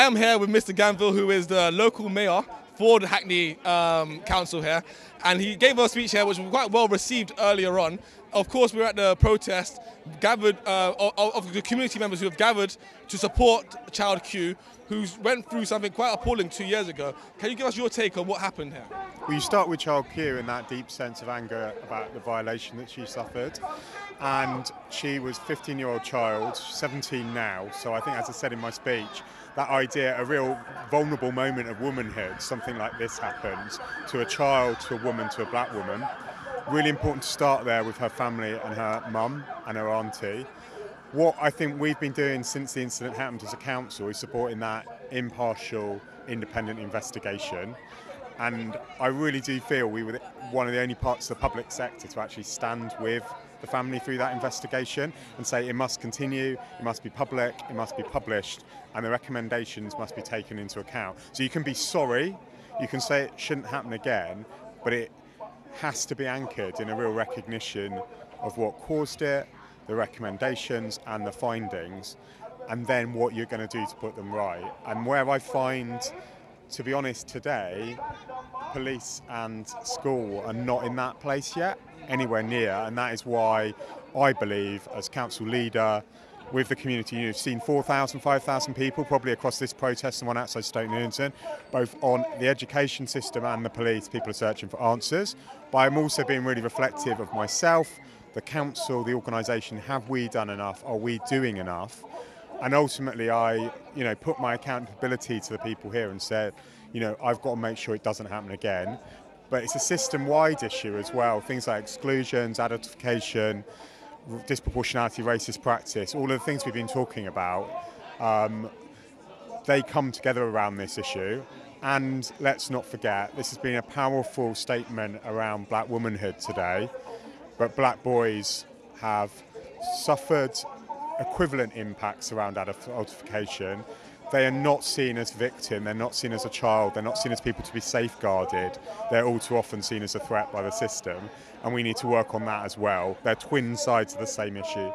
am here with Mr. Glanville, who is the local mayor for the Hackney council here, and he gave us a speech here which was quite well received earlier on. Of course, we're at the protest gathered of the community members who have gathered to support Child Q, who went through something quite appalling 2 years ago. Can you give us your take on what happened here? Well, you start with Child Q and that deep sense of anger about the violation that she suffered. And she was a 15-year-old child, 17 now. So I think, as I said in my speech, that idea, a real vulnerable moment of womanhood, something like this happens to a child, to a woman, to a black woman. Really important to start there with her family and her mum and her auntie. What I think we've been doing since the incident happened as a council is supporting that impartial, independent investigation. And I really do feel we were one of the only parts of the public sector to actually stand with the family through that investigation and say it must continue, it must be public, it must be published, and the recommendations must be taken into account. So you can be sorry, you can say it shouldn't happen again, but it has to be anchored in a real recognition of what caused it, the recommendations and the findings, and then what you're going to do to put them right. And where I find, to be honest, today, police and school are not in that place yet, anywhere near, and that is why I believe, as council leader, with the community, you've seen 4,000, 5,000 people probably across this protest and one outside Stoke Newington, both on the education system and the police. People are searching for answers, but I'm also being really reflective of myself, the council, the organisation. Have we done enough? Are we doing enough? And ultimately, I, put my accountability to the people here and said, I've got to make sure it doesn't happen again. But it's a system-wide issue as well. Things like exclusions, identification, disproportionality, racist practice, all of the things we've been talking about, they come together around this issue. And let's not forget, this has been a powerful statement around black womanhood today, but black boys have suffered equivalent impacts around identification. They are not seen as victim, they're not seen as a child, they're not seen as people to be safeguarded. They're all too often seen as a threat by the system, and we need to work on that as well. They're twin sides of the same issue.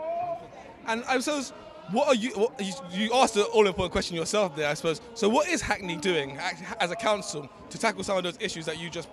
And I suppose, you asked the all-important question yourself there, I suppose. So what is Hackney doing as a council to tackle some of those issues that you just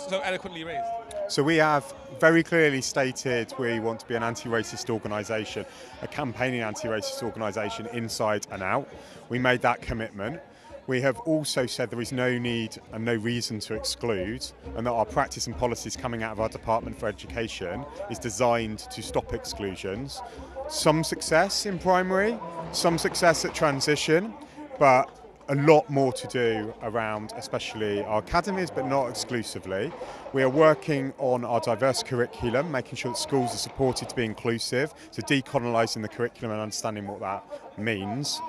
so eloquently raised? So we have very clearly stated we want to be an anti-racist organisation, a campaigning anti-racist organisation inside and out. We made that commitment. We have also said there is no need and no reason to exclude, and that our practice and policies coming out of our Department for Education is designed to stop exclusions. Some success in primary, some success at transition, but a lot more to do around especially our academies, but not exclusively. We are working on our diverse curriculum, making sure that schools are supported to be inclusive, so decolonialising the curriculum and understanding what that means.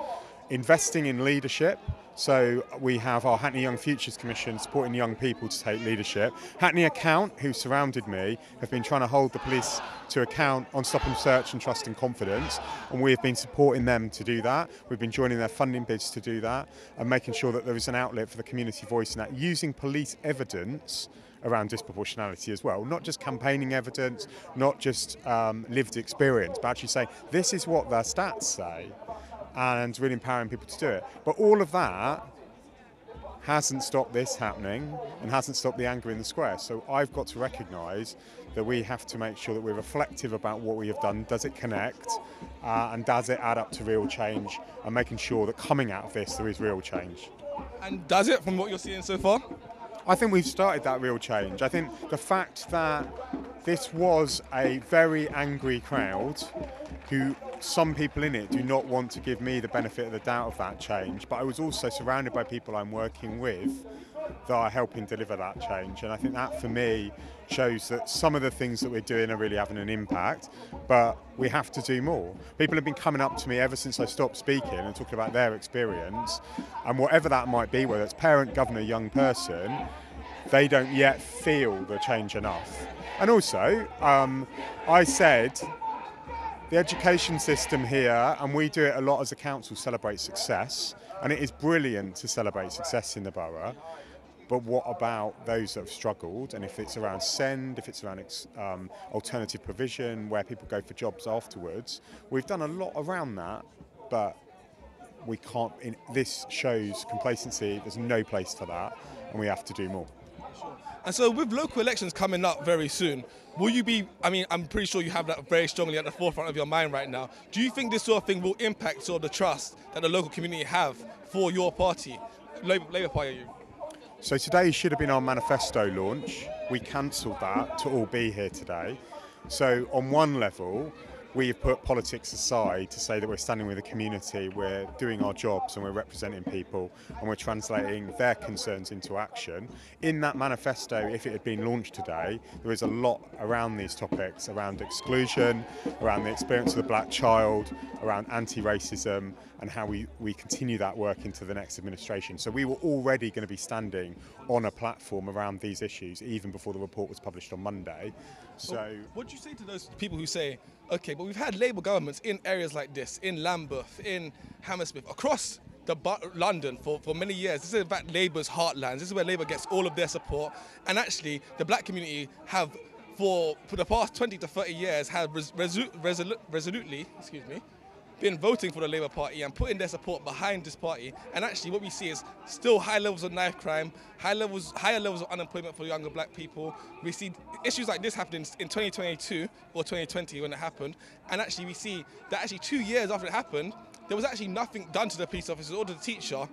Investing in leadership, so we have our Hackney Young Futures Commission supporting young people to take leadership. Hackney Account, who surrounded me, have been trying to hold the police to account on stop and search and trust and confidence, and we have been supporting them to do that. We've been joining their funding bids to do that and making sure that there is an outlet for the community voice in that, using police evidence around disproportionality as well, not just campaigning evidence, not just lived experience, but actually saying this is what their stats say, and really empowering people to do it. But all of that hasn't stopped this happening and hasn't stopped the anger in the square. So I've got to recognise that we have to make sure that we're reflective about what we have done. Does it connect? And does it add up to real change? And making sure that coming out of this, there is real change. And does it, from what you're seeing so far? I think we've started that real change. I think the fact that this was a very angry crowd, who some people in it do not want to give me the benefit of the doubt of that change, but I was also surrounded by people I'm working with that are helping deliver that change. And I think that, for me, shows that some of the things that we're doing are really having an impact, but we have to do more. People have been coming up to me ever since I stopped speaking and talking about their experience, and whatever that might be, whether it's parent, governor, young person, they don't yet feel the change enough. And also, I said, the education system here, and we do it a lot as a council, celebrate success, and it is brilliant to celebrate success in the borough. But what about those that have struggled? And if it's around SEND, if it's around alternative provision, where people go for jobs afterwards, we've done a lot around that, but we can't. This shows complacency. There's no place for that, and we have to do more. And so with local elections coming up very soon, will you be, I mean, I'm pretty sure you have that very strongly at the forefront of your mind right now. Do you think this sort of thing will impact sort of the trust that the local community have for your party, Labour Party? So today should have been our manifesto launch. We cancelled that to all be here today. So on one level, we have put politics aside to say that we're standing with the community, we're doing our jobs and we're representing people and we're translating their concerns into action. In that manifesto, if it had been launched today, there is a lot around these topics, around exclusion, around the experience of the black child, around anti-racism and how we continue that work into the next administration. So we were already going to be standing on a platform around these issues even before the report was published on Monday. So what do you say to those people who say, okay, but we've had Labour governments in areas like this, in Lambeth, in Hammersmith, across London for many years. This is in fact Labour's heartland. This is where Labour gets all of their support. And actually, the black community have, for the past 20 to 30 years, have resolutely, been voting for the Labour Party and putting their support behind this party. And actually what we see is still high levels of knife crime, higher levels of unemployment for younger black people. We see issues like this happening in 2022 or 2020 when it happened. And actually we see that actually 2 years after it happened, there was actually nothing done to the police officers or to the teacher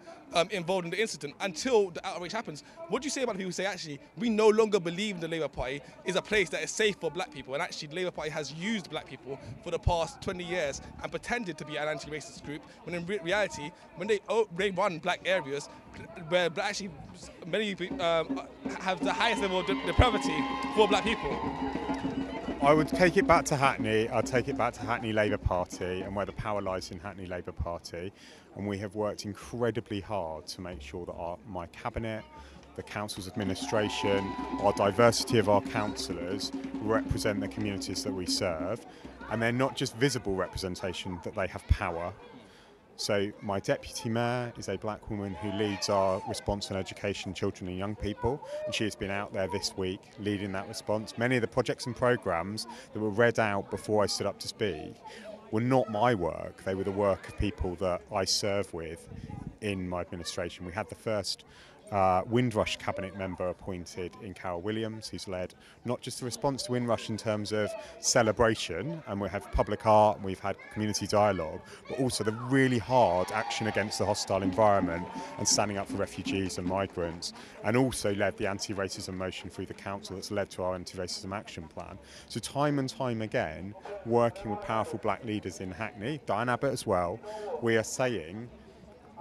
involved in the incident until the outrage happens. What do you say about the people who say, actually, we no longer believe the Labour Party is a place that is safe for black people, and actually the Labour Party has used black people for the past 20 years and pretended to be an anti-racist group, when in reality, when they run black areas, where actually many have the highest level of depravity for black people? I would take it back to Hackney. I'd take it back to Hackney Labour Party and where the power lies in Hackney Labour Party. And we have worked incredibly hard to make sure that my cabinet, the council's administration, our diversity of our councillors represent the communities that we serve. And they're not just visible representation, that they have power. So my deputy mayor is a black woman who leads our response on education, children and young people, and she has been out there this week leading that response. Many of the projects and programmes that were read out before I stood up to speak were not my work, they were the work of people that I serve with in my administration. We had the first Windrush cabinet member appointed in Carol Williams, who's led not just the response to Windrush in terms of celebration, and we have public art and we've had community dialogue, but also the really hard action against the hostile environment and standing up for refugees and migrants, and also led the anti-racism motion through the council that's led to our anti-racism action plan. So time and time again, working with powerful black leaders in Hackney, Diane Abbott as well, we are saying,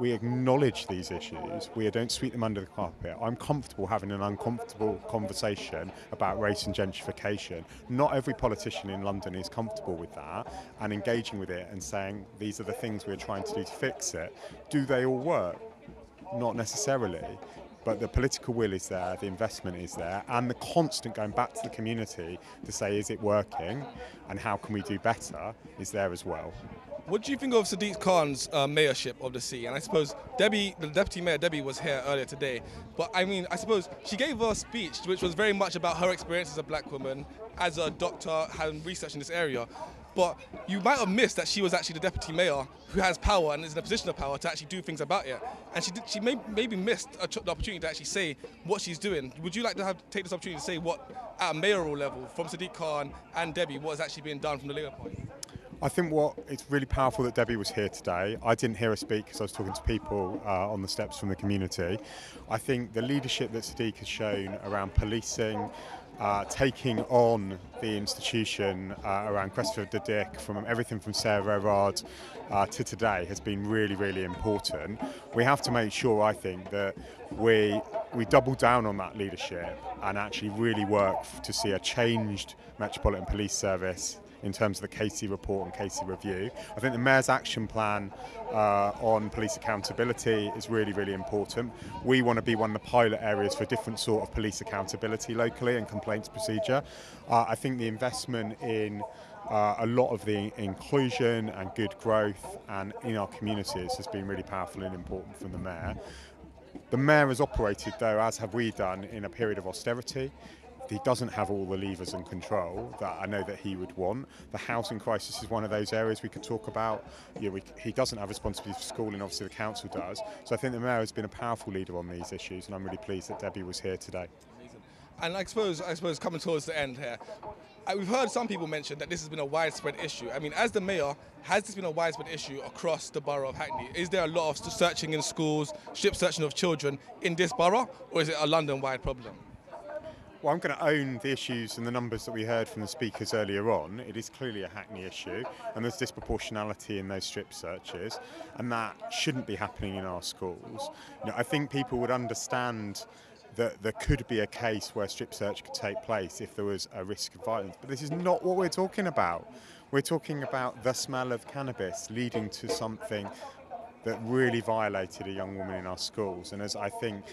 we acknowledge these issues, we don't sweep them under the carpet. I'm comfortable having an uncomfortable conversation about race and gentrification. Not every politician in London is comfortable with that and engaging with it and saying these are the things we're trying to do to fix it. Do they all work? Not necessarily. But the political will is there, the investment is there, and the constant going back to the community to say, is it working and how can we do better, is there as well. What do you think of Sadiq Khan's mayorship of the city? And I suppose Debbie, the deputy mayor Debbie, was here earlier today. But I mean, I suppose she gave a speech which was very much about her experience as a black woman, as a doctor, having research in this area. But you might have missed that she was actually the deputy mayor who has power and is in a position of power to actually do things about it. And she maybe missed the opportunity to actually say what she's doing. Would you like to take this opportunity to say what, at a mayoral level, from Sadiq Khan and Debbie, what is actually being done from the Labour Party? I think it's really powerful that Debbie was here today. I didn't hear her speak because I was talking to people on the steps from the community. I think the leadership that Sadiq has shown around policing, taking on the institution around Christopher Dick, from everything from Sarah Everard to today, has been really, really important. We have to make sure, I think, that we double down on that leadership and actually really work to see a changed Metropolitan Police Service in terms of the Casey report and Casey review. I think the Mayor's action plan on police accountability is really, really important. We want to be one of the pilot areas for a different sort of police accountability locally and complaints procedure. I think the investment in a lot of the inclusion and good growth and in our communities has been really powerful and important from the Mayor. The Mayor has operated, though, as have we done, in a period of austerity. he doesn't have all the levers and control that I know that he would want. The housing crisis is one of those areas we could talk about. He doesn't have responsibility for schooling, obviously the council does. So I think the mayor has been a powerful leader on these issues, and I'm really pleased that Debbie was here today. Amazing. And I suppose coming towards the end here, we've heard some people mention that this has been a widespread issue. I mean, as the mayor, has this been a widespread issue across the borough of Hackney? Is there a lot of searching in schools, strip searching of children in this borough, or is it a London-wide problem? Well, I'm going to own the issues and the numbers that we heard from the speakers earlier on. It is clearly a Hackney issue, and there's disproportionality in those strip searches, and that shouldn't be happening in our schools. I think people would understand that there could be a case where strip search could take place if there was a risk of violence, but this is not what we're talking about. We're talking about the smell of cannabis leading to something that really violated a young woman in our schools, and as I think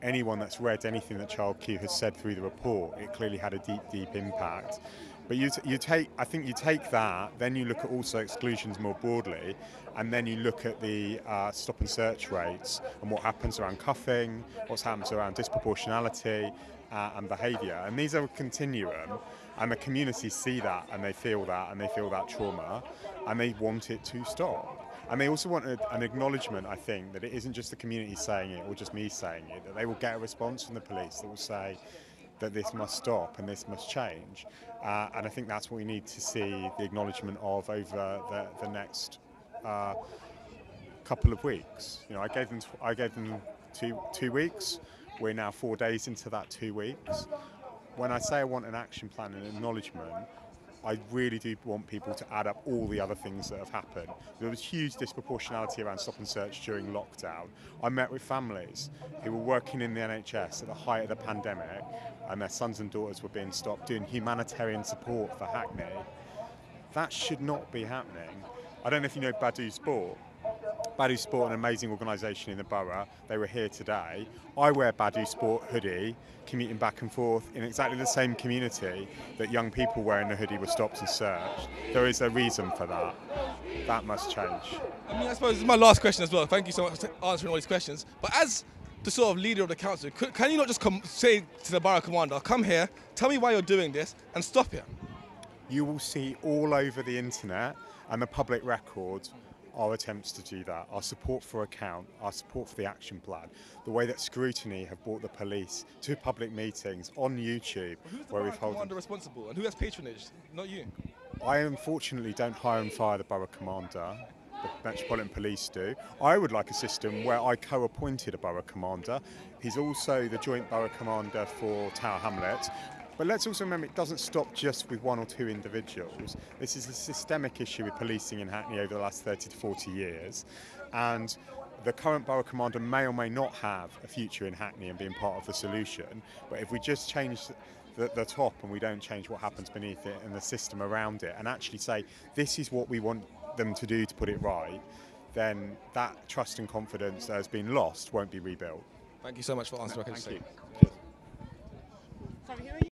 anyone that's read anything that Child Q has said through the report, it clearly had a deep impact. But I think you take that, then you look at also exclusions more broadly, and then you look at the stop and search rates and what happens around cuffing, what happens around disproportionality and behaviour. And these are a continuum, and the community see that, and they feel that trauma, and they want it to stop. And they also want an acknowledgement, I think, that it isn't just the community saying it or just me saying it, that they will get a response from the police that will say that this must stop and this must change. And I think that's what we need to see the acknowledgement of over the next couple of weeks. I gave them 2 weeks. We're now 4 days into that 2 weeks. When I say I want an action plan and acknowledgement, I really do want people to add up all the other things that have happened. There was huge disproportionality around stop and search during lockdown. I met with families who were working in the NHS at the height of the pandemic, and their sons and daughters were being stopped doing humanitarian support for Hackney. That should not be happening. I don't know if you know Badu Sport. Badu Sport, an amazing organisation in the borough. They were here today. I wear Badu Sport hoodie, commuting back and forth in exactly the same community that young people wearing the hoodie were stopped and searched. There is a reason for that. That must change. I suppose this is my last question as well. Thank you so much for answering all these questions. But as the sort of leader of the council, can you not just say to the borough commander, come here, tell me why you're doing this, and stop it? You will see all over the internet and the public records our attempts to do that, our support for account, our support for the action plan, the way that Scrutiny have brought the police to public meetings on YouTube. Who's the where borough we've held commander responsible, and who has patronage? Not you. I unfortunately don't hire and fire the borough commander. The Metropolitan Police do. I would like a system where I co-appointed a borough commander. He's also the joint borough commander for Tower Hamlets. But let's also remember, it doesn't stop just with 1 or 2 individuals. This is a systemic issue with policing in Hackney over the last 30 to 40 years. And the current borough commander may or may not have a future in Hackney and being part of the solution. But if we just change the top and we don't change what happens beneath it and the system around it, and actually say, this is what we want them to do to put it right, then that trust and confidence that has been lost won't be rebuilt. Thank you so much for answering my question. Thank you.